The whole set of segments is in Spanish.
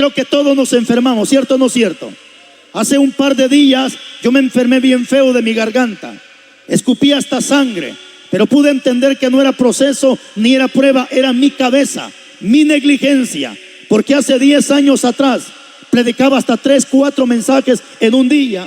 Creo que todos nos enfermamos, ¿cierto o no cierto? Hace un par de días yo me enfermé bien feo de mi garganta. Escupí hasta sangre, pero pude entender que no era proceso ni era prueba, era mi cabeza, mi negligencia. Porque hace 10 años atrás predicaba hasta 3, 4 mensajes en un día,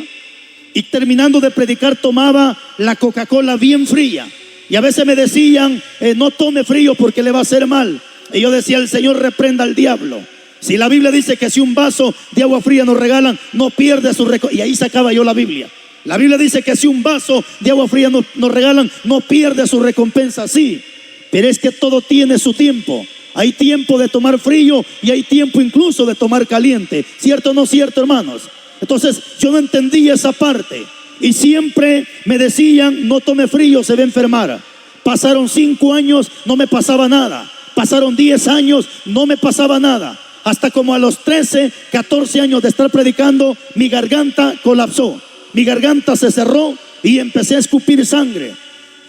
y terminando de predicar tomaba la Coca-Cola bien fría. Y a veces me decían, no tome frío porque le va a hacer mal. Y yo decía, el Señor reprenda al diablo. Si la Biblia dice que si un vaso de agua fría nos regalan, no pierde su recompensa. Y ahí sacaba yo la Biblia. La Biblia dice que si un vaso de agua fría nos regalan, no pierde su recompensa. Sí, pero es que todo tiene su tiempo. Hay tiempo de tomar frío y hay tiempo incluso de tomar caliente. ¿Cierto o no cierto, hermanos? Entonces yo no entendía esa parte. Y siempre me decían, no tome frío, se va a enfermar. Pasaron 5 años, no me pasaba nada. Pasaron 10 años, no me pasaba nada. Hasta como a los 13, 14 años de estar predicando, mi garganta colapsó. Mi garganta se cerró y empecé a escupir sangre.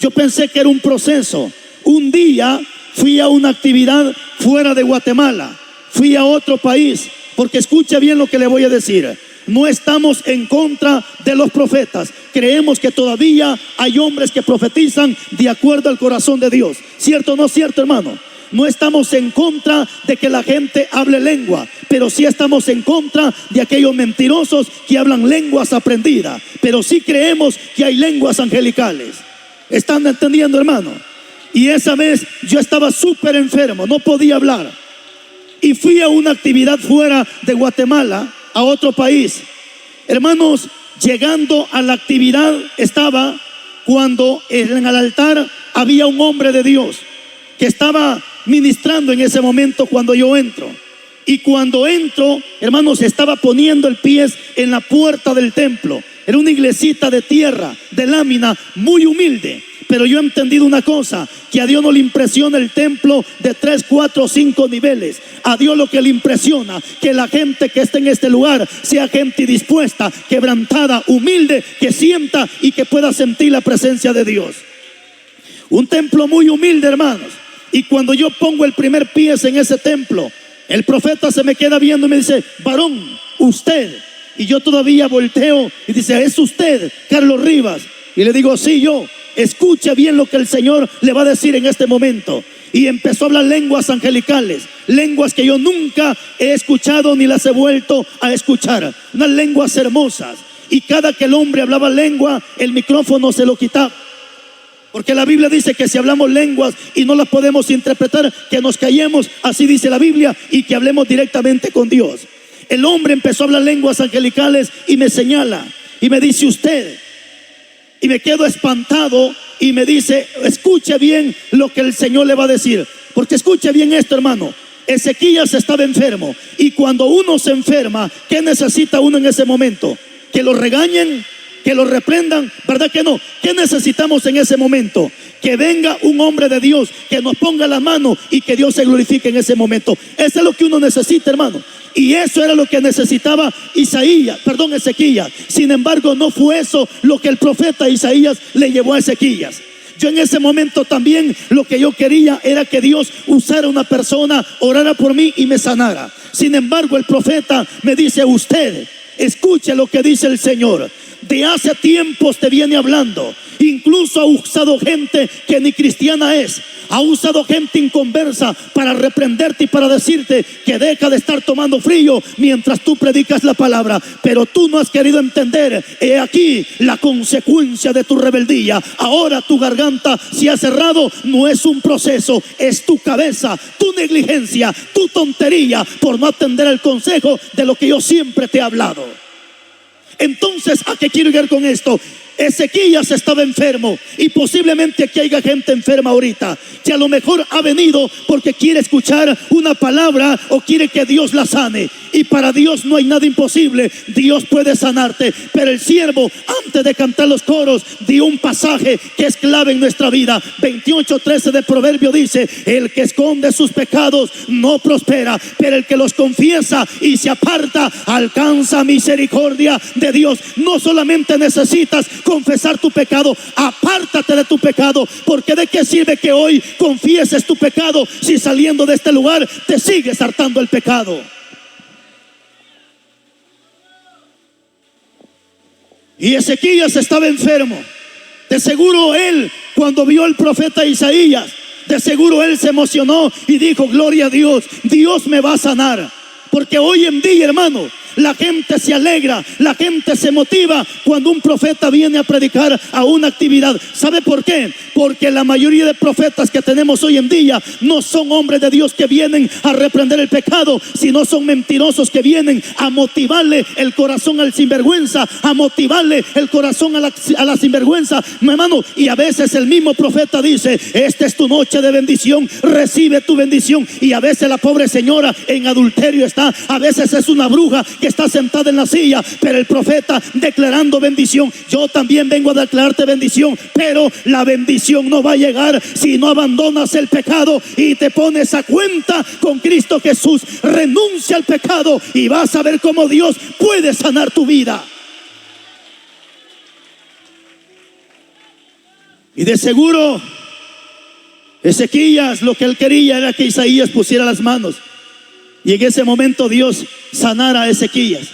Yo pensé que era un proceso. Un día fui a una actividad fuera de Guatemala. Fui a otro país, porque escuche bien lo que le voy a decir. No estamos en contra de los profetas. Creemos que todavía hay hombres que profetizan de acuerdo al corazón de Dios. ¿Cierto o no cierto, hermano? No estamos en contra de que la gente hable lengua, pero sí estamos en contra de aquellos mentirosos que hablan lenguas aprendidas. Pero sí creemos que hay lenguas angelicales. ¿Están entendiendo, hermano? Y esa vez yo estaba súper enfermo, no podía hablar. Y fui a una actividad fuera de Guatemala, a otro país. Hermanos, llegando a la actividad estaba cuando en el altar había un hombre de Dios que estaba ministrando en ese momento cuando yo entro. Y cuando entro, hermanos, estaba poniendo el pie en la puerta del templo. Era una iglesita de tierra, de lámina, muy humilde. Pero yo he entendido una cosa, que a Dios no le impresiona el templo de 3, 4, 5 niveles. A Dios lo que le impresiona, que la gente que esté en este lugar sea gente dispuesta, quebrantada, humilde, que sienta y que pueda sentir la presencia de Dios. Un templo muy humilde, hermanos. Y cuando yo pongo el primer pie en ese templo, el profeta se me queda viendo y me dice, varón, usted. Y yo todavía volteo y dice, ¿es usted, Carlos Rivas? Y le digo, sí, yo. Escuche bien lo que el Señor le va a decir en este momento. Y empezó a hablar lenguas angelicales, lenguas que yo nunca he escuchado ni las he vuelto a escuchar. Unas lenguas hermosas. Y cada que el hombre hablaba lengua, el micrófono se lo quitaba. Porque la Biblia dice que si hablamos lenguas y no las podemos interpretar, que nos callemos, así dice la Biblia, y que hablemos directamente con Dios. El hombre empezó a hablar lenguas angelicales y me señala y me dice, usted. Y me quedo espantado y me dice, escuche bien lo que el Señor le va a decir. Porque escuche bien esto, hermano. Ezequías estaba enfermo. Y cuando uno se enferma, ¿qué necesita uno en ese momento? ¿Que lo regañen? ¿Que lo reprendan? ¿Verdad que no? ¿Qué necesitamos en ese momento? Que venga un hombre de Dios, que nos ponga la mano y que Dios se glorifique en ese momento. Eso es lo que uno necesita, hermano. Y eso era lo que necesitaba Ezequías. Sin embargo, no fue eso lo que el profeta Isaías le llevó a Ezequías. Yo en ese momento también lo que yo quería era que Dios usara una persona, orara por mí y me sanara. Sin embargo, el profeta me dice, usted, escuche lo que dice el Señor. De hace tiempos te viene hablando. Incluso ha usado gente que ni cristiana es. Ha usado gente inconversa para reprenderte y para decirte que deja de estar tomando frío mientras tú predicas la palabra. Pero tú no has querido entender. He aquí la consecuencia de tu rebeldía. Ahora tu garganta se ha cerrado. No es un proceso, es tu cabeza, tu negligencia, tu tontería por no atender el consejo de lo que yo siempre te he hablado. Entonces, ¿a qué quiero llegar con esto? Ezequías estaba enfermo y posiblemente aquí haya gente enferma ahorita que a lo mejor ha venido porque quiere escuchar una palabra o quiere que Dios la sane. Y para Dios no hay nada imposible. Dios puede sanarte. Pero el siervo, antes de cantar los coros, dio un pasaje que es clave en nuestra vida. 28:13 de Proverbio dice: el que esconde sus pecados no prospera, pero el que los confiesa y se aparta alcanza misericordia de Dios. No solamente necesitas confesar tu pecado, apártate de tu pecado, porque de qué sirve que hoy confieses tu pecado si saliendo de este lugar te sigues hartando el pecado. Y Ezequías estaba enfermo. De seguro él, cuando vio al profeta Isaías, de seguro él se emocionó y dijo: gloria a Dios, Dios me va a sanar. Porque hoy en día, hermano, la gente se alegra, la gente se motiva cuando un profeta viene a predicar a una actividad. ¿Sabe por qué? Porque la mayoría de profetas que tenemos hoy en día no son hombres de Dios que vienen a reprender el pecado, sino son mentirosos que vienen a motivarle el corazón al sinvergüenza, a motivarle el corazón a la sinvergüenza, mi hermano. Y a veces el mismo profeta dice: esta es tu noche de bendición, recibe tu bendición. Y a veces la pobre señora en adulterio está, a veces es una bruja que está sentada en la silla, pero el profeta declarando bendición. Yo también vengo a declararte bendición, pero la bendición no va a llegar si no abandonas el pecado y te pones a cuenta con Cristo Jesús. Renuncia al pecado y vas a ver cómo Dios puede sanar tu vida. Y de seguro Ezequías lo que él quería era que Isaías pusiera las manos y en ese momento Dios sanara a Ezequías.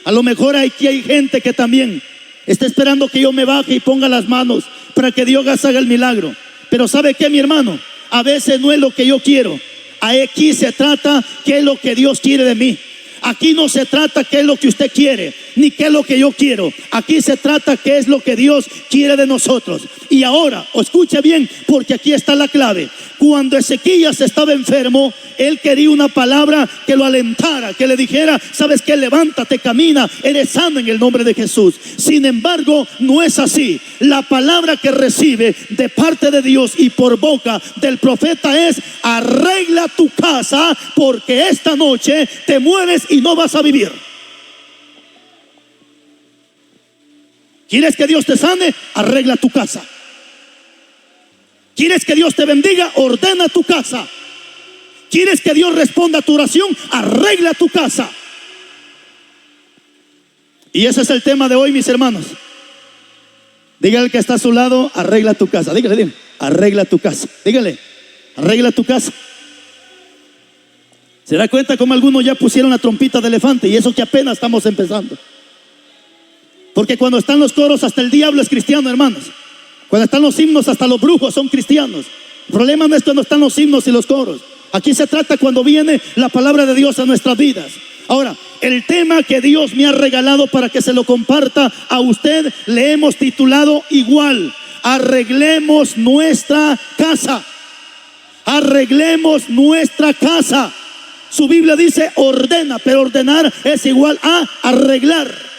A lo mejor aquí hay gente que también está esperando que yo me baje y ponga las manos para que Dios haga el milagro. Pero ¿sabe qué, mi hermano? A veces no es lo que yo quiero. Aquí se trata qué es lo que Dios quiere de mí. Aquí no se trata qué es lo que usted quiere, ni qué es lo que yo quiero. Aquí se trata qué es lo que Dios quiere de nosotros. Y ahora, escuche bien, porque aquí está la clave. Cuando Ezequías estaba enfermo, él quería una palabra que lo alentara, que le dijera: sabes qué, levántate, camina, eres sano en el nombre de Jesús. Sin embargo, no es así. La palabra que recibe de parte de Dios y por boca del profeta es: arregla tu casa, porque esta noche te mueres y no vas a vivir. ¿Quieres que Dios te sane? Arregla tu casa. ¿Quieres que Dios te bendiga? Ordena tu casa. ¿Quieres que Dios responda a tu oración? Arregla tu casa. Y ese es el tema de hoy, mis hermanos. Dígale al que está a su lado: arregla tu casa. Dígale, arregla tu casa. Dígale, arregla tu casa. ¿Se da cuenta cómo algunos ya pusieron la trompita de elefante? Y eso que apenas estamos empezando. Porque cuando están los coros, hasta el diablo es cristiano, hermanos. Cuando están los himnos, hasta los brujos son cristianos. El problema no es cuando están los himnos y los coros. Aquí se trata cuando viene la palabra de Dios a nuestras vidas. Ahora, el tema que Dios me ha regalado para que se lo comparta a usted, le hemos titulado igual: arreglemos nuestra casa. Arreglemos nuestra casa. Su Biblia dice ordena, pero ordenar es igual a arreglar.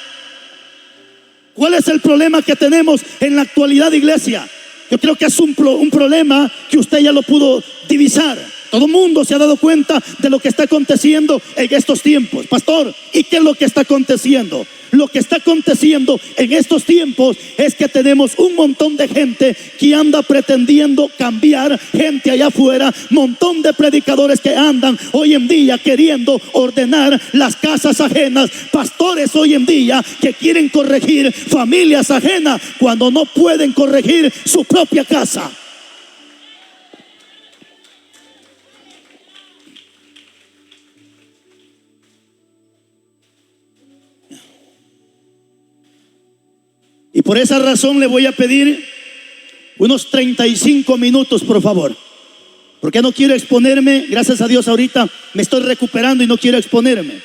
¿Cuál es el problema que tenemos en la actualidad, iglesia? Yo creo que es un problema que usted ya lo pudo divisar. Todo el mundo se ha dado cuenta de lo que está aconteciendo en estos tiempos. Pastor, ¿y qué es lo que está aconteciendo? Lo que está aconteciendo en estos tiempos es que tenemos un montón de gente que anda pretendiendo cambiar, gente allá afuera, montón de predicadores que andan hoy en día queriendo ordenar las casas ajenas, pastores hoy en día que quieren corregir familias ajenas cuando no pueden corregir su propia casa. Y por esa razón le voy a pedir unos 35 minutos, por favor. Porque no quiero exponerme. Gracias a Dios ahorita me estoy recuperando y no quiero exponerme.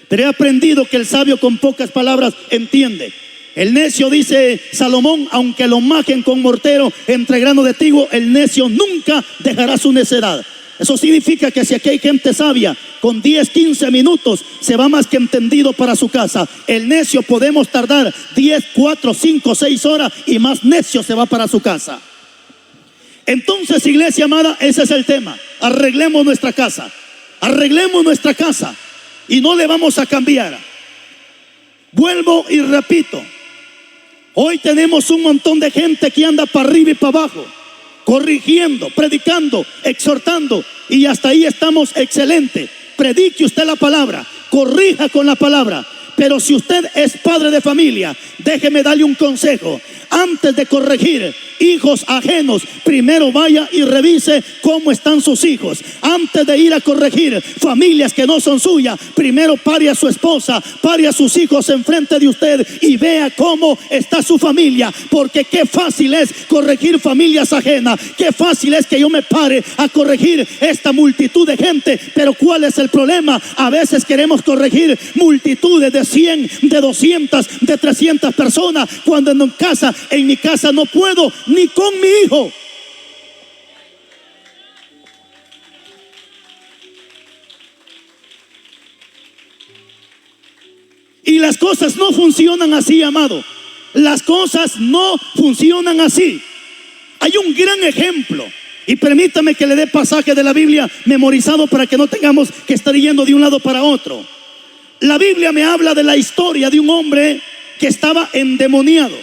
Pero he aprendido que el sabio con pocas palabras entiende. El necio, dice Salomón, aunque lo majen con mortero entre grano de trigo, el necio nunca dejará su necedad. Eso significa que si aquí hay gente sabia, con 10, 15 minutos se va más que entendido para su casa. El necio podemos tardar 10, 4, 5, 6 horas y más necio se va para su casa. Entonces, iglesia amada, ese es el tema. Arreglemos nuestra casa. Arreglemos nuestra casa y no le vamos a cambiar. Vuelvo y repito. Hoy tenemos un montón de gente que anda para arriba y para abajo, corrigiendo, predicando, exhortando, y hasta ahí estamos excelente. Predique usted la palabra, corrija con la palabra. Pero si usted es padre de familia, déjeme darle un consejo. Antes de corregir, hijos ajenos, primero vaya y revise cómo están sus hijos. Antes de ir a corregir familias que no son suyas, primero pare a su esposa, pare a sus hijos enfrente de usted y vea cómo está su familia. Porque qué fácil es corregir familias ajenas, qué fácil es que yo me pare a corregir esta multitud de gente. Pero ¿cuál es el problema? A veces queremos corregir multitudes de 100, de 200, de 300 personas, cuando en mi casa no puedo ni con mi hijo. Y las cosas no funcionan así, amado. Las cosas no funcionan así. Hay un gran ejemplo. Y permítame que le dé pasaje de la Biblia memorizado para que no tengamos que estar yendo de un lado para otro. La Biblia me habla de la historia de un hombre que estaba endemoniado.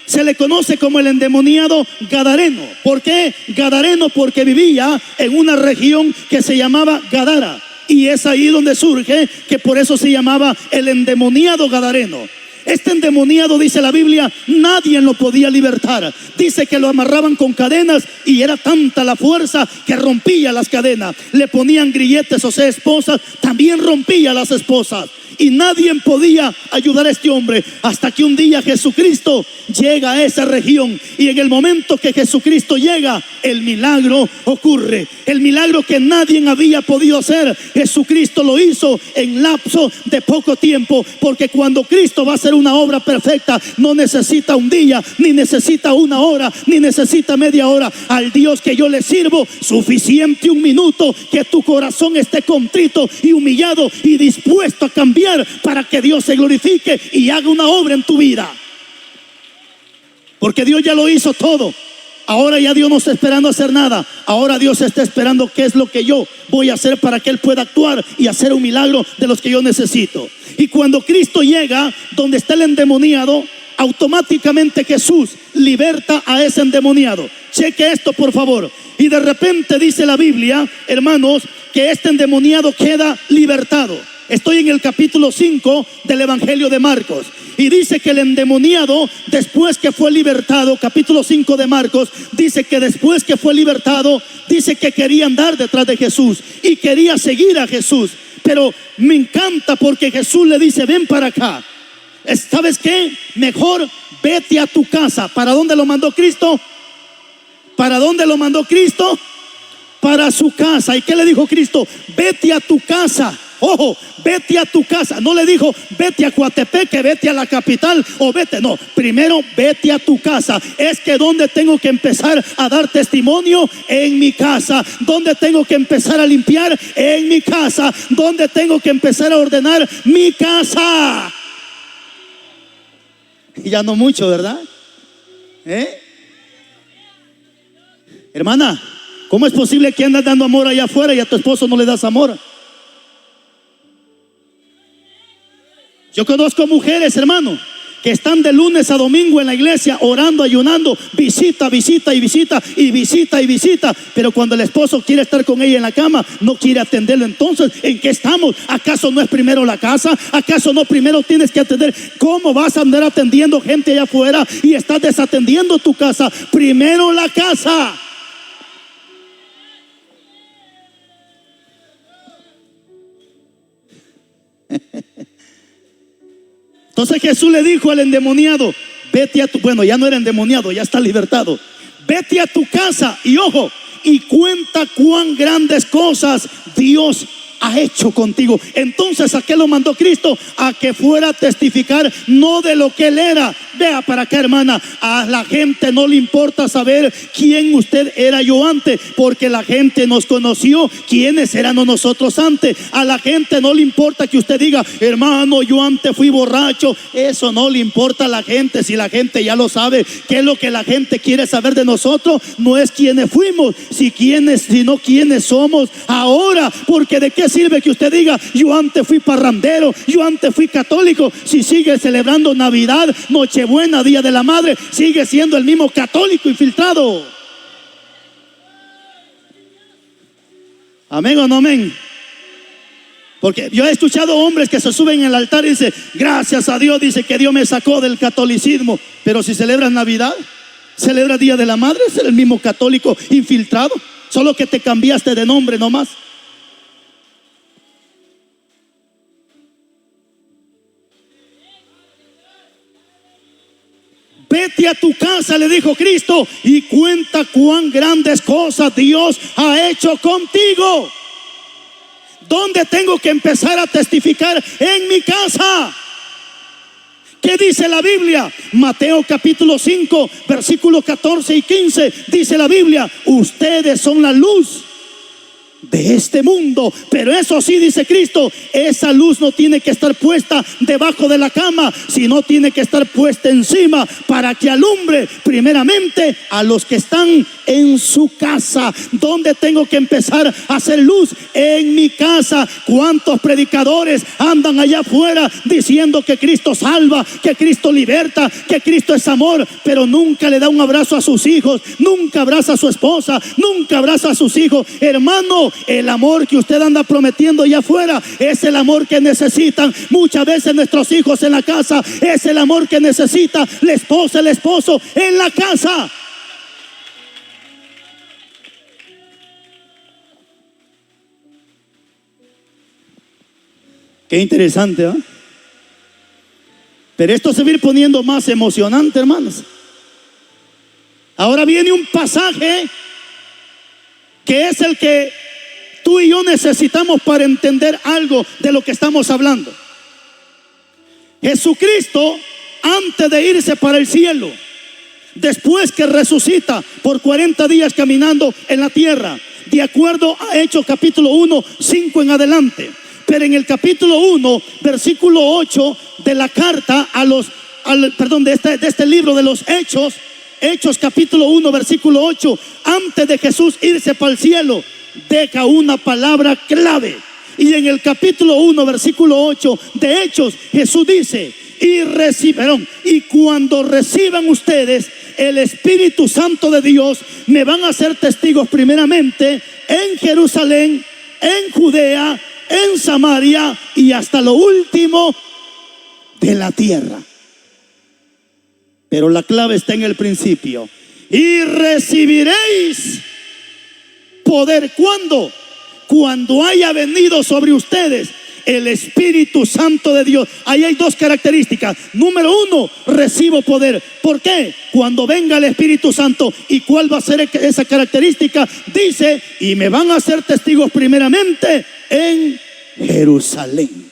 Se le conoce como el endemoniado gadareno. ¿Por qué gadareno? Porque vivía en una región que se llamaba Gadara. Y es ahí donde surge que por eso se llamaba el endemoniado gadareno. Este endemoniado, dice la Biblia, nadie lo podía libertar. Dice que lo amarraban con cadenas y era tanta la fuerza que rompía las cadenas. Le ponían grilletes, o sea, esposas, también rompía las esposas. Y nadie podía ayudar a este hombre, hasta que un día Jesucristo llega a esa región. Y en el momento que Jesucristo llega, el milagro ocurre. El milagro que nadie había podido hacer, Jesucristo lo hizo en lapso de poco tiempo. Porque cuando Cristo va a hacer una obra perfecta, no necesita un día, ni necesita una hora, ni necesita media hora. Al Dios que yo le sirvo, suficiente un minuto, que tu corazón esté contrito y humillado y dispuesto a cambiar, para que Dios se glorifique y haga una obra en tu vida. Porque Dios ya lo hizo todo. Ahora ya Dios no está esperando hacer nada. Ahora Dios está esperando qué es lo que yo voy a hacer para que Él pueda actuar y hacer un milagro de los que yo necesito. Y cuando Cristo llega donde está el endemoniado, automáticamente Jesús liberta a ese endemoniado. Cheque esto, por favor. Y de repente dice la Biblia, hermanos, que este endemoniado queda libertado. Estoy en el capítulo 5 del Evangelio de Marcos. Y dice que el endemoniado, después que fue libertado, capítulo 5 de Marcos, dice que después que fue libertado, dice que quería andar detrás de Jesús y quería seguir a Jesús. Pero me encanta porque Jesús le dice: ven para acá. ¿Sabes qué? Mejor vete a tu casa. ¿Para dónde lo mandó Cristo? ¿Para dónde lo mandó Cristo? Para su casa. ¿Y qué le dijo Cristo? Vete a tu casa. Ojo, vete a tu casa. No le dijo vete a Coatepeque, vete a la capital o vete. No, primero vete a tu casa. Es que ¿dónde tengo que empezar a dar testimonio? En mi casa. ¿Dónde tengo que empezar a limpiar? En mi casa. ¿Dónde tengo que empezar a ordenar? Mi casa. Y ya no mucho, ¿verdad? Hermana, ¿cómo es posible que andas dando amor allá afuera y a tu esposo no le das amor? Yo conozco mujeres, hermano, que están de lunes a domingo en la iglesia orando, ayunando, visita, visita y visita y visita y visita. Pero cuando el esposo quiere estar con ella en la cama, no quiere atenderlo. Entonces, ¿en qué estamos? ¿Acaso no es primero la casa? ¿Acaso no primero tienes que atender? ¿Cómo vas a andar atendiendo gente allá afuera y estás desatendiendo tu casa? Primero la casa. Entonces Jesús le dijo al endemoniado: vete a tu, bueno, ya no era endemoniado, ya está libertado. Vete a tu casa y ojo, y cuenta cuán grandes cosas Dios ha hecho contigo. Entonces, ¿a qué lo mandó Cristo? A que fuera a testificar, no de lo que Él era. Vea para acá, hermana, a la gente no le importa saber quién usted era yo antes, porque la gente nos conoció quiénes éramos nosotros antes. A la gente no le importa que usted diga: hermano, yo antes fui borracho. Eso no le importa a la gente. Si la gente ya lo sabe, ¿qué es lo que la gente quiere saber de nosotros? No es quiénes fuimos, sino quiénes somos ahora. Porque ¿de qué sirve que usted diga: yo antes fui parrandero, yo antes fui católico? Si sigue celebrando Navidad, Nochebuena, Día de la Madre, sigue siendo el mismo católico infiltrado. ¿Amén o no amén? Porque yo he escuchado hombres que se suben en el altar y dicen: gracias a Dios, dice que Dios me sacó del catolicismo. Pero si celebran Navidad, celebra Día de la Madre, es el mismo católico infiltrado, solo que te cambiaste de nombre nomás. Vete a tu casa, le dijo Cristo, y cuenta cuán grandes cosas Dios ha hecho contigo. ¿Dónde tengo que empezar a testificar? En mi casa. ¿Qué dice la Biblia? Mateo capítulo 5, versículos 14 y 15. Dice la Biblia: ustedes son la luz de este mundo. Pero eso sí, dice Cristo, esa luz no tiene que estar puesta debajo de la cama, sino tiene que estar puesta encima, para que alumbre primeramente a los que están en su casa. ¿Dónde tengo que empezar a hacer luz? En mi casa. ¿Cuántos predicadores andan allá afuera diciendo que Cristo salva, que Cristo liberta, que Cristo es amor, pero nunca le da un abrazo a sus hijos, nunca abraza a su esposa, nunca abraza a sus hijos? Hermano, el amor que usted anda prometiendo allá afuera es el amor que necesitan muchas veces nuestros hijos en la casa. Es el amor que necesita la esposa, el esposo en la casa. Qué interesante, ¿eh? Pero esto se va a ir poniendo más emocionante, hermanos. Ahora viene un pasaje que es el que tú y yo necesitamos para entender algo de lo que estamos hablando. Jesucristo, antes de irse para el cielo, después que resucita por 40 días caminando en la tierra, de acuerdo a Hechos capítulo 1, 5 en adelante. Pero en el capítulo 1, versículo 8 de la carta de este libro de los Hechos, Hechos capítulo 1, versículo 8, antes de Jesús irse para el cielo, deja una palabra clave. Y en el capítulo 1, versículo 8 de Hechos, Jesús dice: y cuando reciban ustedes el Espíritu Santo de Dios, me van a ser testigos primeramente en Jerusalén, en Judea, en Samaria y hasta lo último de la tierra. Pero la clave está en el principio. Y recibiréis poder. ¿Cuándo? Cuando haya venido sobre ustedes el Espíritu Santo de Dios. Ahí hay dos características. Número uno, recibo poder. ¿Por qué? Cuando venga el Espíritu Santo. ¿Y cuál va a ser esa característica? Dice: y me van a hacer testigos primeramente en Jerusalén.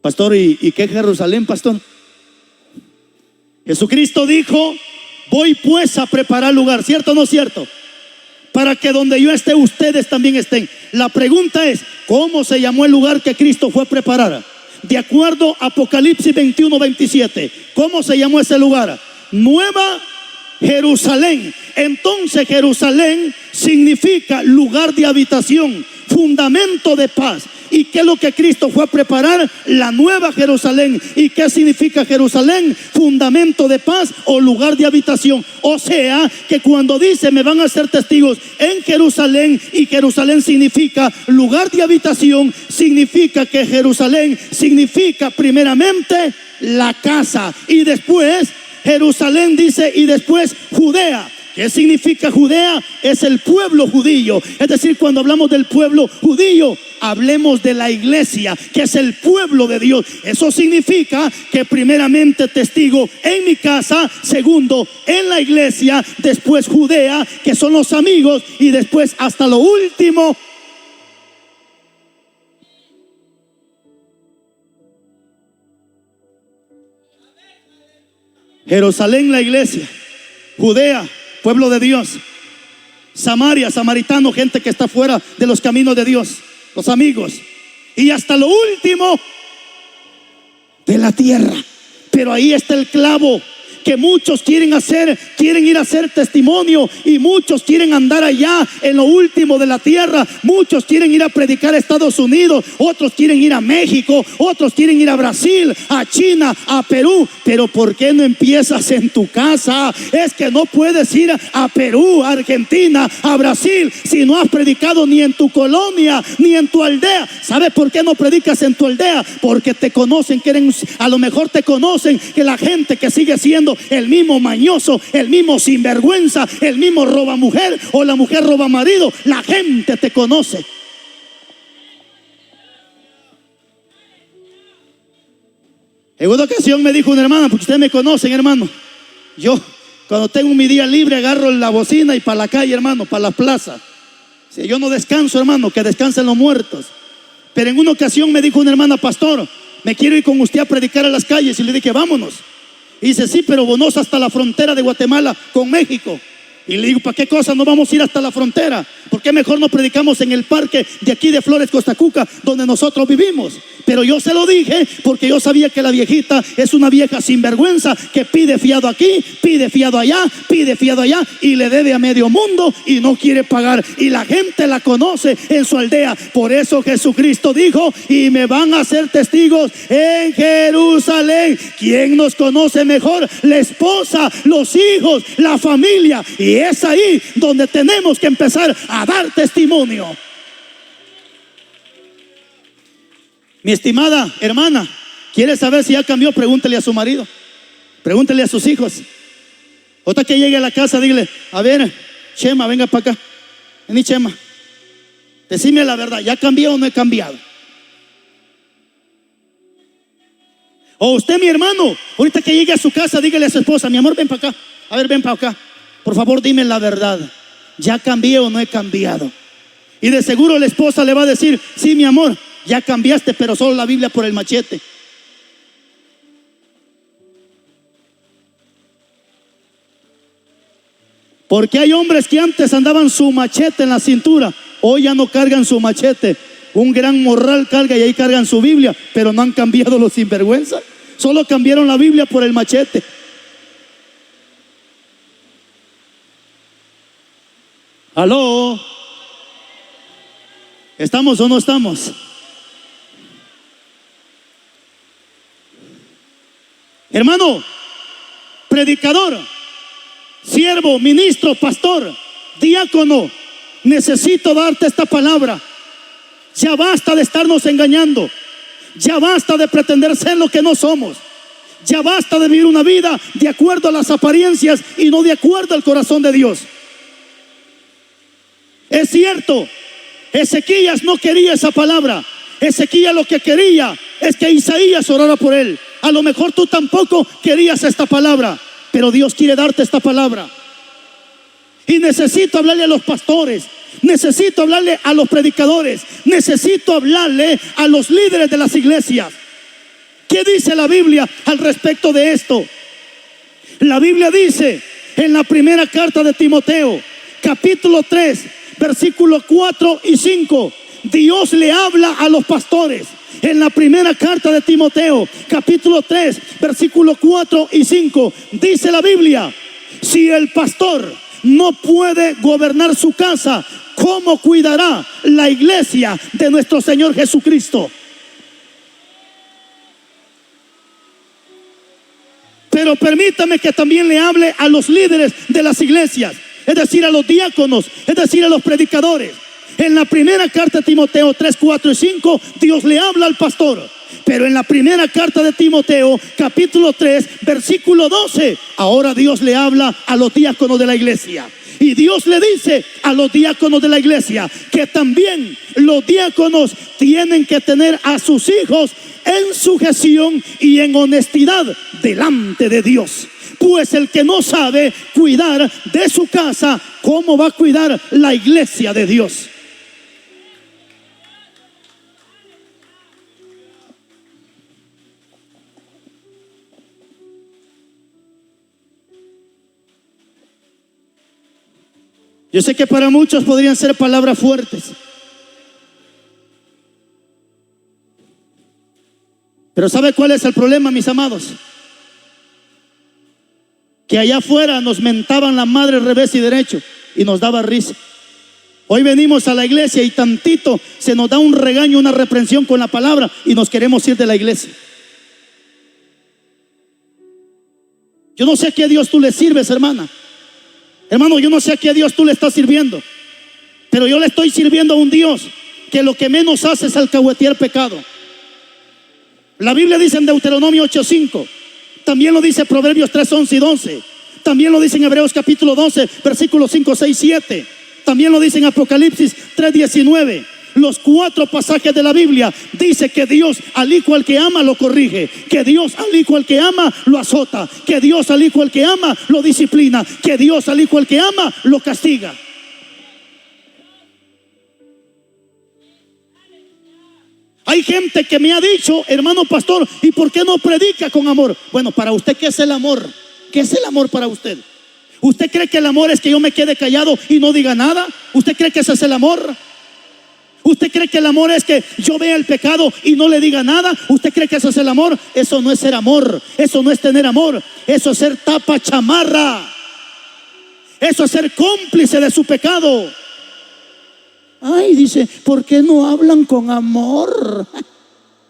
Pastor, ¿y qué Jerusalén, pastor? Jesucristo dijo: voy pues a preparar lugar. ¿Cierto o no cierto? Para que donde yo esté, ustedes también estén. La pregunta es: ¿cómo se llamó el lugar que Cristo fue a preparar? De acuerdo a Apocalipsis 21, 27. ¿Cómo se llamó ese lugar? Nueva Jerusalén. Entonces Jerusalén significa lugar de habitación, fundamento de paz. ¿Y qué es lo que Cristo fue a preparar? La nueva Jerusalén. ¿Y qué significa Jerusalén? Fundamento de paz o lugar de habitación. O sea, que cuando dice me van a ser testigos en Jerusalén, y Jerusalén significa lugar de habitación, significa que Jerusalén significa primeramente la casa, y después Jerusalén dice, y después Judea. ¿Qué significa Judea? Es el pueblo judío. Es decir, cuando hablamos del pueblo judío, hablemos de la iglesia, que es el pueblo de Dios. Eso significa que primeramente testigo en mi casa, segundo en la iglesia, después Judea, que son los amigos, y después hasta lo último. Jerusalén, la iglesia. Judea, pueblo de Dios. Samaria, samaritano, gente que está fuera de los caminos de Dios, los amigos. Y hasta lo último de la tierra. Pero ahí está el clavo. que muchos quieren ir a hacer testimonio, y muchos quieren andar allá en lo último de la tierra. Muchos quieren ir a predicar a Estados Unidos, otros quieren ir a México, otros quieren ir a Brasil, a China, a Perú. Pero ¿por qué no empiezas en tu casa? Es que no puedes ir a Perú, a Argentina, a Brasil, si no has predicado ni en tu colonia, ni en tu aldea. ¿Sabes por qué no predicas en tu aldea? Porque te conocen, a lo mejor te conocen que la gente que sigue siendo el mismo mañoso, el mismo sinvergüenza, el mismo roba mujer, o la mujer roba marido, la gente te conoce. En una ocasión me dijo una hermana, porque ustedes me conocen, hermano, yo cuando tengo mi día libre agarro la bocina y para la calle, hermano, para la plaza. Si yo no descanso, hermano, que descansen los muertos. Pero en una ocasión me dijo una hermana: pastor, me quiero ir con usted a predicar a las calles. Y le dije: vámonos. Y dice: sí, pero vamos hasta la frontera de Guatemala con México. Y le digo: ¿para qué cosa no vamos a ir hasta la frontera? ¿Por qué mejor no predicamos en el parque de aquí de Flores, Costa Cuca, donde nosotros vivimos? Pero yo se lo dije porque yo sabía que la viejita es una vieja sinvergüenza que pide fiado aquí, pide fiado allá, pide fiado allá, y le debe a medio mundo y no quiere pagar. Y la gente la conoce en su aldea. Por eso Jesucristo dijo: y me van a hacer testigos en Jerusalén. ¿Quién nos conoce mejor? La esposa, los hijos, la familia. Y es ahí donde tenemos que empezar a dar testimonio. Mi estimada hermana, ¿quiere saber si ya cambió? Pregúntele a su marido, pregúntele a sus hijos. Otra que llegue a la casa, dile: a ver, Chema, venga para acá. Vení, Chema, decime la verdad, ¿ya cambié o no he cambiado? O usted, mi hermano, ahorita que llegue a su casa, dígale a su esposa: mi amor, ven para acá. A ver, ven para acá. Por favor, dime la verdad, ¿ya cambié o no he cambiado? Y de seguro la esposa le va a decir: sí, mi amor, ya cambiaste, pero solo la Biblia por el machete. Porque hay hombres que antes andaban su machete en la cintura, hoy ya no cargan su machete. Un gran morral carga y ahí cargan su Biblia, pero no han cambiado los sinvergüenza. Solo cambiaron la Biblia por el machete. ¿Aló? ¿Estamos o no estamos? Hermano, predicador, siervo, ministro, pastor, diácono, necesito darte esta palabra. Ya basta de estarnos engañando. Ya basta de pretender ser lo que no somos. Ya basta de vivir una vida de acuerdo a las apariencias y no de acuerdo al corazón de Dios. Es cierto, Ezequías no quería esa palabra. Ezequías lo que quería es que Isaías orara por él. A lo mejor tú tampoco querías esta palabra, pero Dios quiere darte esta palabra. Y necesito hablarle a los pastores, necesito hablarle a los predicadores, necesito hablarle a los líderes de las iglesias. ¿Qué dice la Biblia al respecto de esto? La Biblia dice en la primera carta de Timoteo, capítulo 3, versículos 4 y 5, Dios le habla a los pastores. En la primera carta de Timoteo, capítulo 3, versículos 4 y 5, dice la Biblia: si el pastor no puede gobernar su casa, ¿cómo cuidará la iglesia de nuestro Señor Jesucristo? Pero permítame que también le hable a los líderes de las iglesias, es decir, a los diáconos, es decir, a los predicadores. En la primera carta de Timoteo 3, 4 y 5, Dios le habla al pastor. Pero en la primera carta de Timoteo, capítulo 3, versículo 12, ahora Dios le habla a los diáconos de la iglesia. Y Dios le dice a los diáconos de la iglesia que también los diáconos tienen que tener a sus hijos en sujeción y en honestidad delante de Dios. Pues el que no sabe cuidar de su casa, ¿cómo va a cuidar la iglesia de Dios? Yo sé que para muchos podrían ser palabras fuertes, pero ¿sabe cuál es el problema, mis amados? que allá afuera nos mentaban la madre revés y derecho y nos daba risa. Hoy venimos a la iglesia y tantito se nos da un regaño, una reprensión con la palabra y nos queremos ir de la iglesia. Yo no sé a qué Dios tú le sirves, hermana. Hermano, yo no sé a qué Dios tú le estás sirviendo, pero yo le estoy sirviendo a un Dios que lo que menos hace es alcahuetear pecado. La Biblia dice en Deuteronomio 8:5, también lo dice Proverbios 3:11 y 12, también lo dice en Hebreos capítulo 12, versículos 5, 6, 7, también lo dice en Apocalipsis 3:19. Los 4 pasajes de la Biblia dice que Dios al hijo al que ama lo corrige, que Dios al hijo al que ama lo azota, que Dios al hijo al que ama lo disciplina, que Dios al hijo al que ama lo castiga. Hay gente que me ha dicho, hermano pastor, ¿y por qué no predica con amor? Bueno, para usted, ¿qué es el amor? ¿Qué es el amor para usted? ¿Usted cree que el amor es que yo me quede callado y no diga nada? ¿Usted cree que ese es el amor? ¿Usted cree que el amor es que yo vea el pecado y no le diga nada? ¿Usted cree que eso es el amor? Eso no es ser amor, eso no es tener amor, eso es ser tapa chamarra, eso es ser cómplice de su pecado. Ay, dice, ¿por qué no hablan con amor?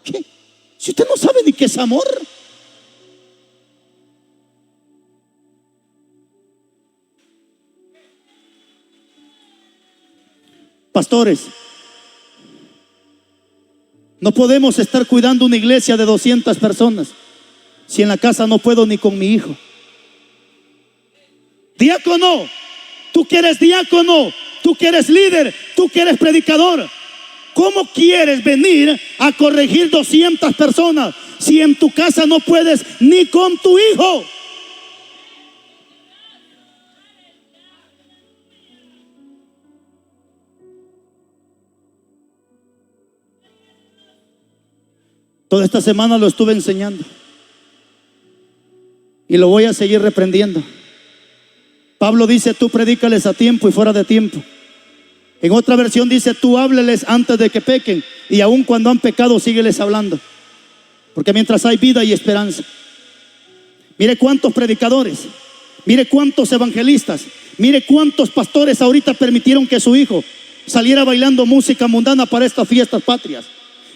¿Qué? Si usted no sabe ni qué es amor. Pastores, no podemos estar cuidando una iglesia de 200 personas si en la casa no puedo ni con mi hijo. Diácono, tú que eres diácono, tú que eres líder, tú que eres predicador, ¿cómo quieres venir a corregir 200 personas si en tu casa no puedes ni con tu hijo? Toda esta semana lo estuve enseñando y lo voy a seguir reprendiendo. Pablo dice, tú predícales a tiempo y fuera de tiempo. En otra versión dice, tú hábleles antes de que pequen, y aun cuando han pecado sígueles hablando, porque mientras hay vida y esperanza. Mire cuántos predicadores, mire cuántos evangelistas, mire cuántos pastores ahorita permitieron que su hijo saliera bailando música mundana para estas fiestas patrias.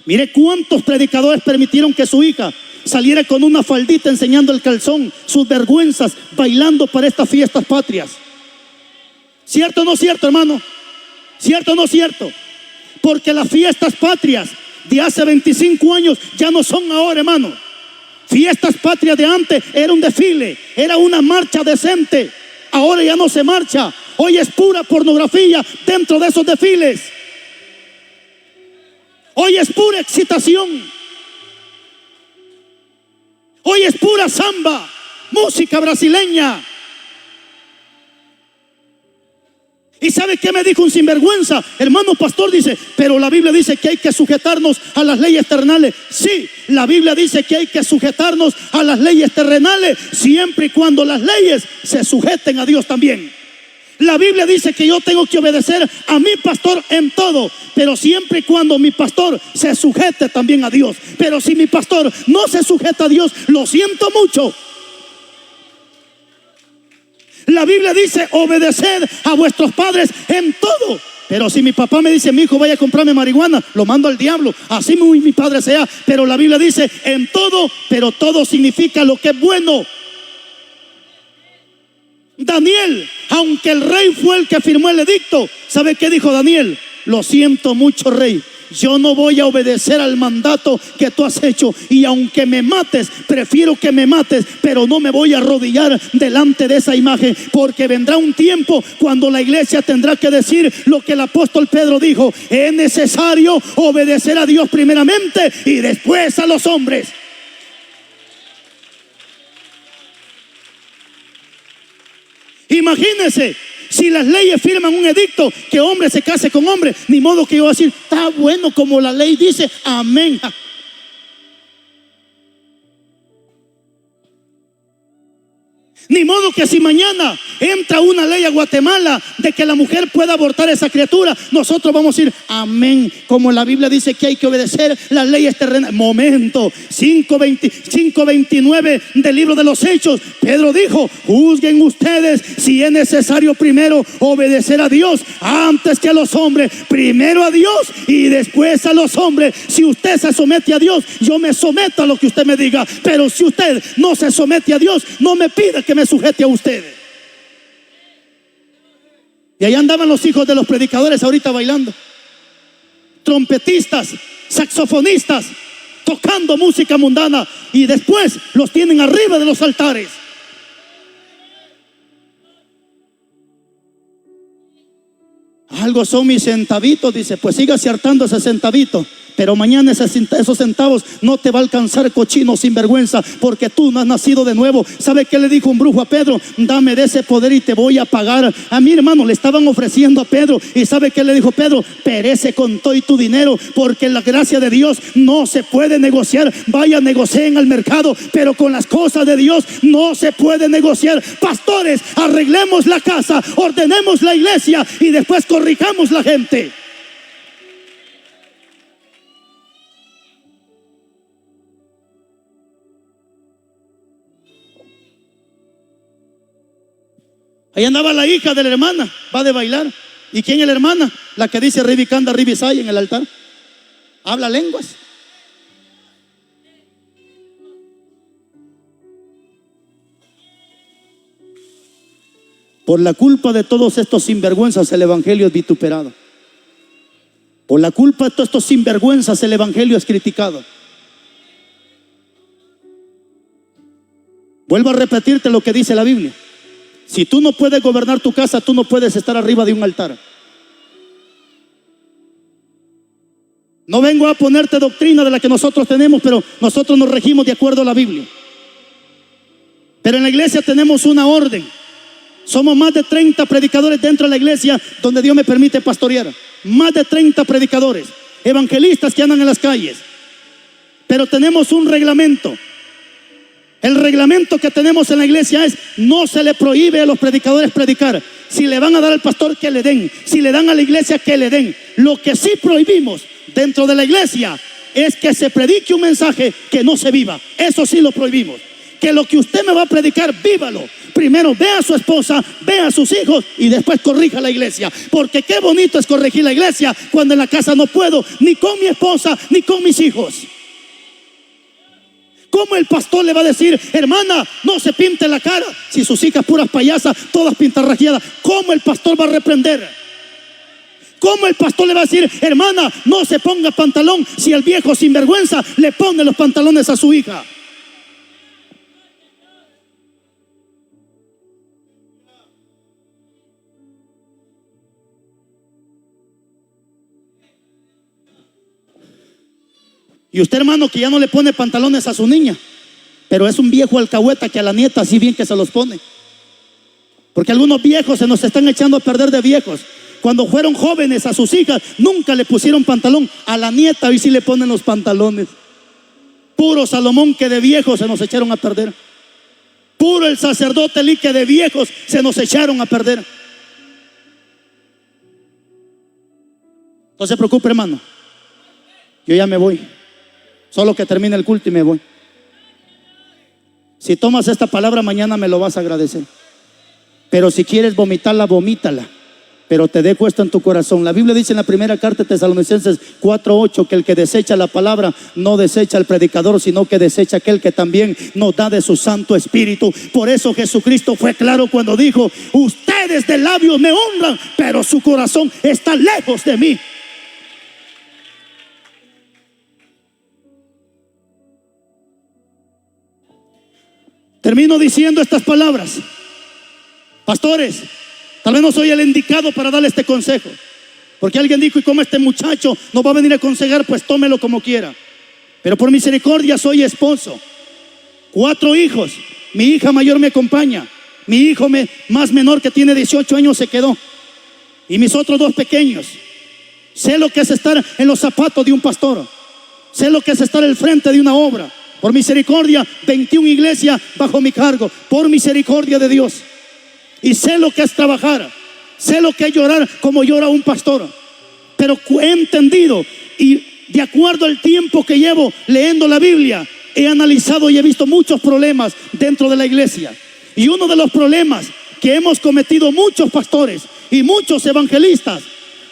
Mire cuántos predicadores permitieron que su hija saliera con una faldita enseñando el calzón, sus vergüenzas, bailando para estas fiestas patrias. ¿Cierto o no cierto, hermano? ¿Cierto o no cierto? Porque las fiestas patrias de hace 25 años ya no son ahora, hermano. Fiestas patrias de antes era un desfile, era una marcha decente. Ahora ya no se marcha. Hoy es pura pornografía dentro de esos desfiles. Hoy es pura excitación. Hoy es pura samba, música brasileña. ¿Y sabe qué me dijo un sinvergüenza? Hermano pastor, dice, pero la Biblia dice que hay que sujetarnos a las leyes terrenales. Sí, la Biblia dice que hay que sujetarnos a las leyes terrenales, siempre y cuando las leyes se sujeten a Dios también. La Biblia dice que yo tengo que obedecer a mi pastor en todo, pero siempre y cuando mi pastor se sujete también a Dios. Pero si mi pastor no se sujeta a Dios, lo siento mucho. La Biblia dice, obedeced a vuestros padres en todo. Pero si mi papá me dice, mi hijo vaya a comprarme marihuana, lo mando al diablo, así mi padre sea. Pero la Biblia dice, en todo, pero todo significa lo que es bueno. Daniel, aunque el rey fue el que firmó el edicto, ¿sabe qué dijo Daniel? Lo siento mucho, rey, yo no voy a obedecer al mandato que tú has hecho, y aunque me mates, prefiero que me mates, pero no me voy a arrodillar delante de esa imagen, porque vendrá un tiempo cuando la iglesia tendrá que decir lo que el apóstol Pedro dijo: es necesario obedecer a Dios primeramente y después a los hombres. Imagínense, si las leyes firman un edicto que hombre se case con hombre, ni modo que yo voy a decir, está bueno como la ley dice, amén. Ni modo que si mañana entra una ley a Guatemala de que la mujer pueda abortar a esa criatura, nosotros vamos a decir amén, como la Biblia dice que hay que obedecer las leyes terrenales. Momento, 5:29 del libro de los Hechos, Pedro dijo: juzguen ustedes si es necesario primero obedecer a Dios antes que a los hombres. Primero a Dios y después a los hombres. Si usted se somete a Dios, yo me someto a lo que usted me diga. Pero si usted no se somete a Dios, no me pida que me sujete a ustedes. Y ahí andaban los hijos de los predicadores ahorita bailando, trompetistas, saxofonistas, tocando música mundana, y después los tienen arriba de los altares. Algo son mis centavitos, dice. Pues siga hartando ese centavito, pero mañana esos centavos no te va a alcanzar, cochino sinvergüenza, porque tú no has nacido de nuevo. ¿Sabe qué le dijo un brujo a Pedro? Dame de ese poder y te voy a pagar. A mi hermano le estaban ofreciendo a Pedro, y ¿sabe qué le dijo Pedro? Perece con todo y tu dinero, porque la gracia de Dios no se puede negociar. Vaya, negocien al mercado, pero con las cosas de Dios no se puede negociar. Pastores, arreglemos la casa, ordenemos la iglesia y después corrijamos la gente. Ahí andaba la hija de la hermana, va de bailar. ¿Y quién es la hermana? La que dice Ribicanda, Ribisay en el altar. Habla lenguas. Por la culpa de todos estos sinvergüenzas el evangelio es vituperado. Por la culpa de todos estos sinvergüenzas el evangelio es criticado. Vuelvo a repetirte lo que dice la Biblia. Si tú no puedes gobernar tu casa, tú no puedes estar arriba de un altar. No vengo a ponerte doctrina de la que nosotros tenemos, pero nosotros nos regimos de acuerdo a la Biblia. Pero en la iglesia tenemos una orden. Somos más de 30 predicadores dentro de la iglesia donde Dios me permite pastorear. Más de 30 predicadores, evangelistas que andan en las calles. Pero tenemos un reglamento. El reglamento que tenemos en la iglesia es: no se le prohíbe a los predicadores predicar. Si le van a dar al pastor, que le den. Si le dan a la iglesia, que le den. Lo que sí prohibimos dentro de la iglesia es que se predique un mensaje que no se viva. Eso sí lo prohibimos. Que lo que usted me va a predicar, vívalo. Primero ve a su esposa, ve a sus hijos y después corrija la iglesia. Porque qué bonito es corregir la iglesia cuando en la casa no puedo, ni con mi esposa, ni con mis hijos. ¿Cómo el pastor le va a decir: hermana, no se pinte la cara? Si sus hijas puras payasas, todas pintarrajeadas. ¿Cómo el pastor va a reprender? ¿Cómo el pastor le va a decir: hermana, no se ponga pantalón? Si el viejo sinvergüenza le pone los pantalones a su hija. Y usted, hermano, que ya no le pone pantalones a su niña, pero es un viejo alcahueta que a la nieta así bien que se los pone. Porque algunos viejos se nos están echando a perder de viejos. Cuando fueron jóvenes, a sus hijas nunca le pusieron pantalón. A la nieta hoy sí le ponen los pantalones. Puro Salomón que de viejos se nos echaron a perder. Puro el sacerdote Elí que de viejos se nos echaron a perder. No se preocupe, hermano. Yo ya me voy. Solo que termine el culto y me voy. Si tomas esta palabra mañana me lo vas a agradecer. Pero si quieres vomitarla, vomítala. Pero te dejo esto en tu corazón. La Biblia dice en la primera carta de Tesalonicenses 4:8 que el que desecha la palabra no desecha al predicador, sino que desecha aquel que también nos da de su Santo Espíritu. Por eso Jesucristo fue claro cuando dijo: ustedes de labios me honran, pero su corazón está lejos de mí. Termino diciendo estas palabras. Pastores, tal vez no soy el indicado para darle este consejo, porque alguien dijo: y como este muchacho nos va a venir a aconsejar, pues tómelo como quiera. Pero por misericordia soy esposo, 4 hijos. Mi hija mayor me acompaña. Mi hijo más menor, que tiene 18 años, se quedó. Y mis otros 2 pequeños. Sé lo que es estar en los zapatos de un pastor. Sé lo que es estar al frente de una obra. Por misericordia, 21 iglesias bajo mi cargo. Por misericordia de Dios. Y sé lo que es trabajar. Sé lo que es llorar como llora un pastor. Pero he entendido, y de acuerdo al tiempo que llevo leyendo la Biblia, he analizado y he visto muchos problemas dentro de la iglesia. Y uno de los problemas que hemos cometido muchos pastores y muchos evangelistas,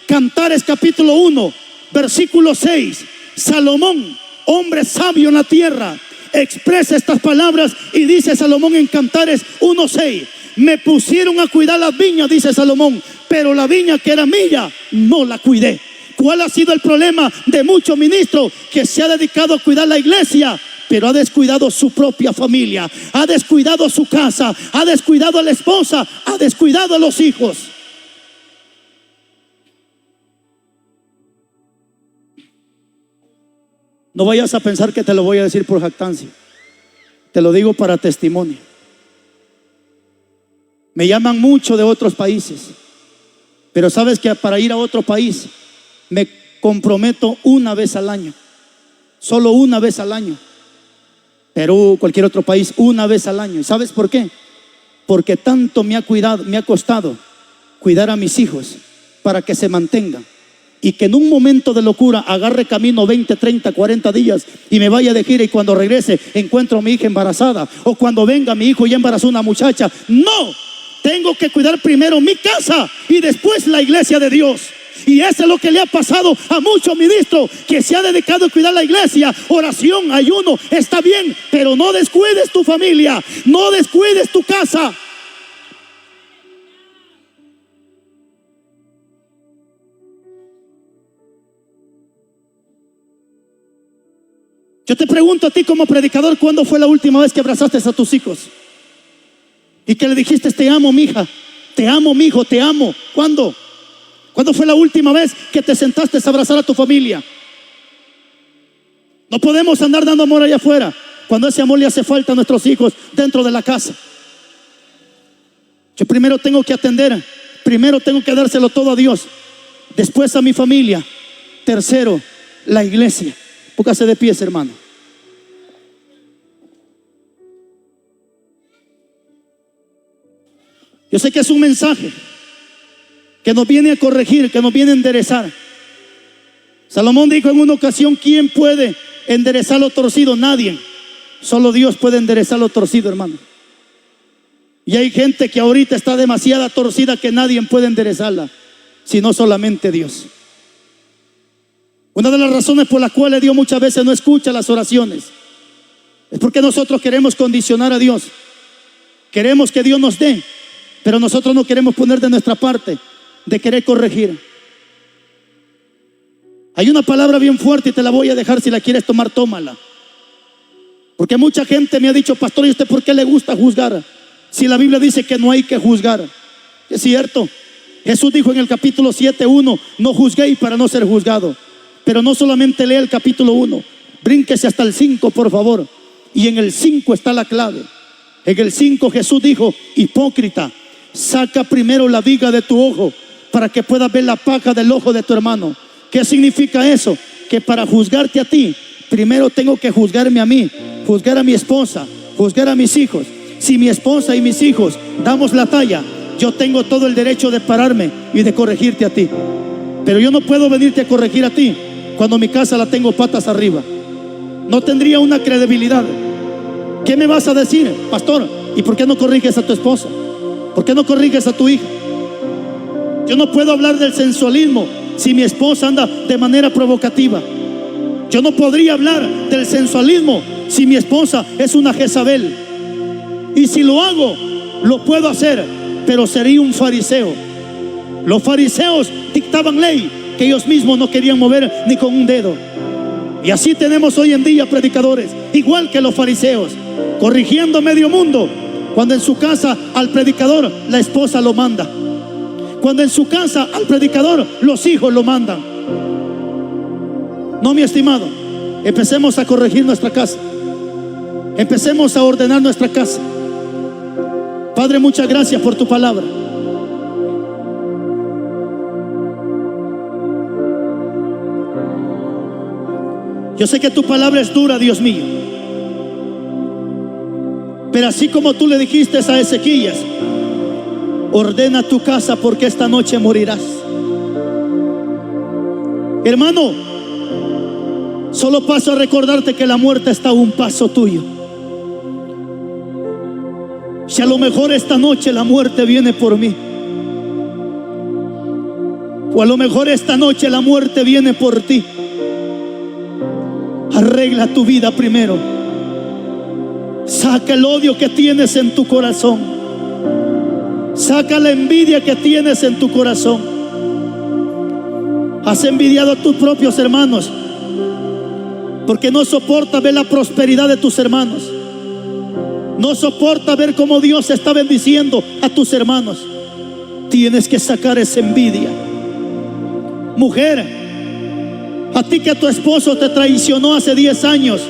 Cantares capítulo 1, versículo 6, Salomón, hombre sabio en la tierra, expresa estas palabras y dice Salomón en Cantares 1:6: me pusieron a cuidar las viñas, dice Salomón, pero la viña que era mía no la cuidé. ¿Cuál ha sido el problema de muchos ministros? Que se ha dedicado a cuidar la iglesia, pero ha descuidado su propia familia, ha descuidado su casa, ha descuidado a la esposa, ha descuidado a los hijos. No vayas a pensar que te lo voy a decir por jactancia. Te lo digo para testimonio. Me llaman mucho de otros países, pero sabes que para ir a otro país me comprometo una vez al año. Solo una vez al año. Perú, cualquier otro país, una vez al año. ¿Y sabes por qué? Porque tanto me ha costado cuidar a mis hijos para que se mantengan. Y que en un momento de locura agarre camino 20, 30, 40 días y me vaya de gira, y cuando regrese encuentro a mi hija embarazada, o cuando venga mi hijo y embarazó una muchacha. No, tengo que cuidar primero mi casa y después la iglesia de Dios. Y eso es lo que le ha pasado a muchos ministros que se ha dedicado a cuidar la iglesia. Oración, ayuno, está bien, pero no descuides tu familia, no descuides tu casa. Yo te pregunto a ti como predicador, ¿cuándo fue la última vez que abrazaste a tus hijos? Y que le dijiste: te amo, mija, te amo, mijo, te amo. ¿Cuándo? ¿Cuándo fue la última vez que te sentaste a abrazar a tu familia? No podemos andar dando amor allá afuera cuando ese amor le hace falta a nuestros hijos dentro de la casa. Yo primero tengo que atender, primero tengo que dárselo todo a Dios, después a mi familia, tercero, la iglesia. Póngase de pies, hermano. Yo sé que es un mensaje que nos viene a corregir, que nos viene a enderezar. Salomón dijo en una ocasión: ¿quién puede enderezar lo torcido? Nadie. Solo Dios puede enderezar lo torcido, hermano. Y hay gente que ahorita está demasiado torcida que nadie puede enderezarla, sino solamente Dios. Una de las razones por las cuales Dios muchas veces no escucha las oraciones es porque nosotros queremos condicionar a Dios. Queremos que Dios nos dé, pero nosotros no queremos poner de nuestra parte de querer corregir. Hay una palabra bien fuerte y te la voy a dejar. Si la quieres tomar, tómala. Porque mucha gente me ha dicho: pastor, ¿y usted por qué le gusta juzgar? Si la Biblia dice que no hay que juzgar. Es cierto. Jesús dijo en el capítulo 7:1: no juzguéis para no ser juzgado. Pero no solamente lea el capítulo 1, brínquese hasta el 5, por favor. Y en el 5 está la clave. En el 5 Jesús dijo: hipócrita, saca primero la viga de tu ojo para que puedas ver la paja del ojo de tu hermano. ¿Qué significa eso? Que para juzgarte a ti, primero tengo que juzgarme a mí, juzgar a mi esposa, juzgar a mis hijos. Si mi esposa y mis hijos damos la talla, yo tengo todo el derecho de pararme y de corregirte a ti. Pero yo no puedo venirte a corregir a ti cuando mi casa la tengo patas arriba. No tendría una credibilidad. ¿Qué me vas a decir, pastor? ¿Y por qué no corriges a tu esposa? ¿Por qué no corriges a tu hija? Yo no puedo hablar del sensualismo si mi esposa anda de manera provocativa. Yo no podría hablar del sensualismo si mi esposa es una Jezabel. Y si lo hago, lo puedo hacer, pero sería un fariseo. Los fariseos dictaban ley que ellos mismos no querían mover ni con un dedo. Y así tenemos hoy en día predicadores igual que los fariseos, corrigiendo a medio mundo, cuando en su casa al predicador la esposa lo manda, cuando en su casa al predicador los hijos lo mandan. No, mi estimado, empecemos a corregir nuestra casa, empecemos a ordenar nuestra casa. Padre, muchas gracias por tu palabra. Yo sé que tu palabra es dura, Dios mío. Pero así como tú le dijiste a Ezequías, ordena tu casa porque esta noche morirás. Hermano, solo paso a recordarte que la muerte está a un paso tuyo. Si a lo mejor esta noche la muerte viene por mí, o a lo mejor esta noche la muerte viene por ti, arregla tu vida primero. Saca el odio que tienes en tu corazón. Saca la envidia que tienes en tu corazón. Has envidiado a tus propios hermanos porque no soporta ver la prosperidad de tus hermanos. No soporta ver cómo Dios está bendiciendo a tus hermanos. Tienes que sacar esa envidia. Mujer, a ti que tu esposo te traicionó hace 10 años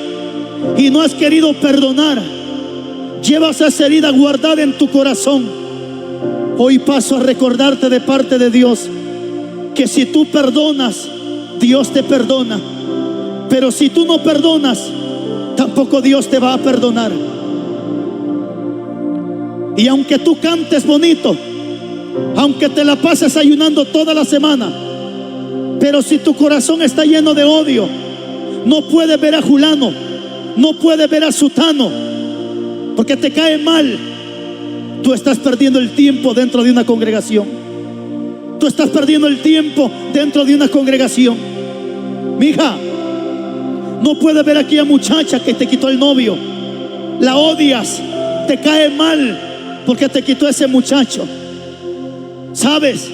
y no has querido perdonar, llevas esa herida guardada en tu corazón. Hoy paso a recordarte de parte de Dios que si tú perdonas, Dios te perdona. Pero si tú no perdonas, tampoco Dios te va a perdonar. Y aunque tú cantes bonito, aunque te la pases ayunando toda la semana, pero si tu corazón está lleno de odio, no puedes ver a Julano, no puedes ver a Sutano, porque te cae mal. Tú estás perdiendo el tiempo dentro de una congregación. Tú estás perdiendo el tiempo dentro de una congregación. Mija, no puedes ver aquí a muchacha que te quitó el novio. La odias, te cae mal porque te quitó ese muchacho. ¿Sabes?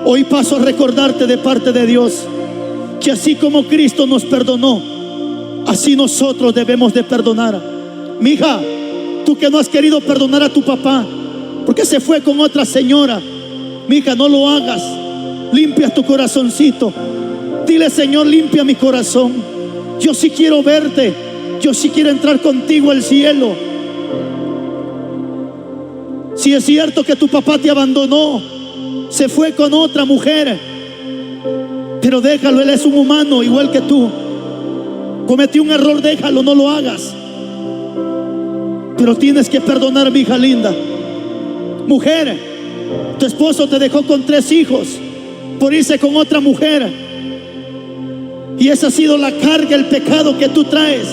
Hoy paso a recordarte de parte de Dios que así como Cristo nos perdonó, así nosotros debemos de perdonar. Mija, tú que no has querido perdonar a tu papá porque se fue con otra señora, mija, no lo hagas. Limpia tu corazoncito. Dile: Señor, limpia mi corazón. Yo sí quiero verte. Yo sí quiero entrar contigo al cielo. Si es cierto que tu papá te abandonó, se fue con otra mujer, pero déjalo, él es un humano igual que tú. Cometió un error, déjalo, no lo hagas. Pero tienes que perdonar, mi hija linda. Mujer, tu esposo te dejó con 3 hijos por irse con otra mujer, y esa ha sido la carga, el pecado que tú traes.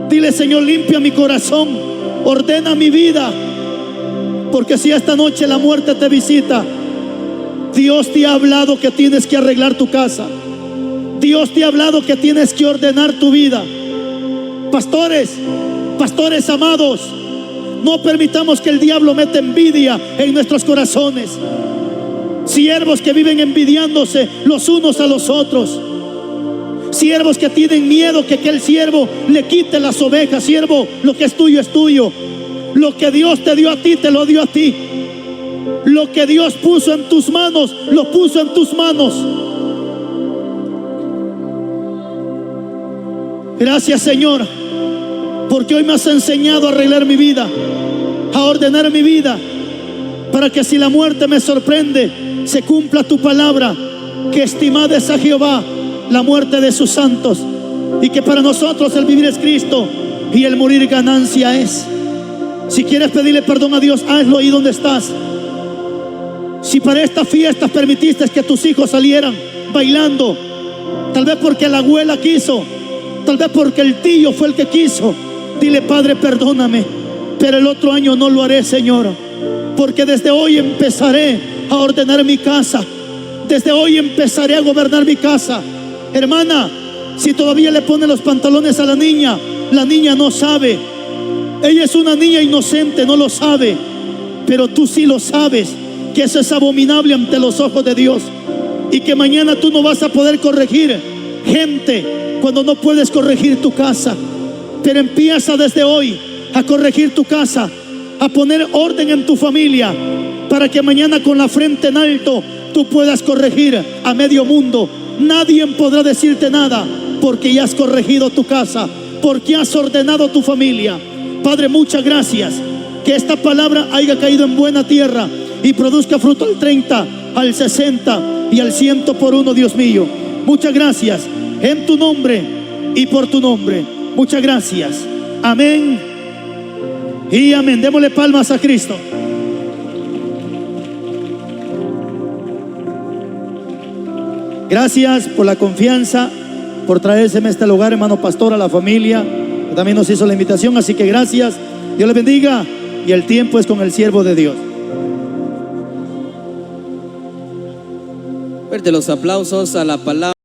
Dile: Señor, limpia mi corazón, ordena mi vida, porque si esta noche la muerte te visita, Dios te ha hablado que tienes que arreglar tu casa. Dios te ha hablado que tienes que ordenar tu vida. Pastores amados, no permitamos que el diablo meta envidia en nuestros corazones. Siervos que viven envidiándose los unos a los otros. Siervos que tienen miedo que el siervo le quite las ovejas. Siervo, lo que es tuyo es tuyo. Lo que Dios te dio a ti, te lo dio a ti. Lo que Dios puso en tus manos, lo puso en tus manos. Gracias, Señor, porque hoy me has enseñado a arreglar mi vida, a ordenar mi vida, para que si la muerte me sorprende, se cumpla tu palabra, que estimada es a Jehová la muerte de sus santos, y que para nosotros el vivir es Cristo y el morir ganancia es. Si quieres pedirle perdón a Dios, hazlo ahí donde estás. Si para esta fiesta permitiste que tus hijos salieran bailando, tal vez porque la abuela quiso, tal vez porque el tío fue el que quiso, dile: Padre, perdóname, pero el otro año no lo haré, Señor, porque desde hoy empezaré a ordenar mi casa. Desde hoy empezaré a gobernar mi casa. Hermana, si todavía le pone los pantalones a la niña no sabe. Ella es una niña inocente, no lo sabe, pero tú sí lo sabes, que eso es abominable ante los ojos de Dios, y que mañana tú no vas a poder corregir gente cuando no puedes corregir tu casa. Pero empieza desde hoy a corregir tu casa, a poner orden en tu familia, para que mañana con la frente en alto tú puedas corregir a medio mundo. Nadie podrá decirte nada, porque ya has corregido tu casa, porque has ordenado tu familia. Padre, muchas gracias. Que esta palabra haya caído en buena tierra y produzca fruto al 30, al 60 y al 100 por uno, Dios mío. Muchas gracias, en tu nombre y por tu nombre. Muchas gracias. Amén Y amén. Démosle palmas a Cristo. Gracias por la confianza, por traérseme a este lugar, hermano pastor, a la familia que también nos hizo la invitación. Así que gracias, Dios le bendiga, y el tiempo es con el siervo de Dios. Fuerte los aplausos a la palabra.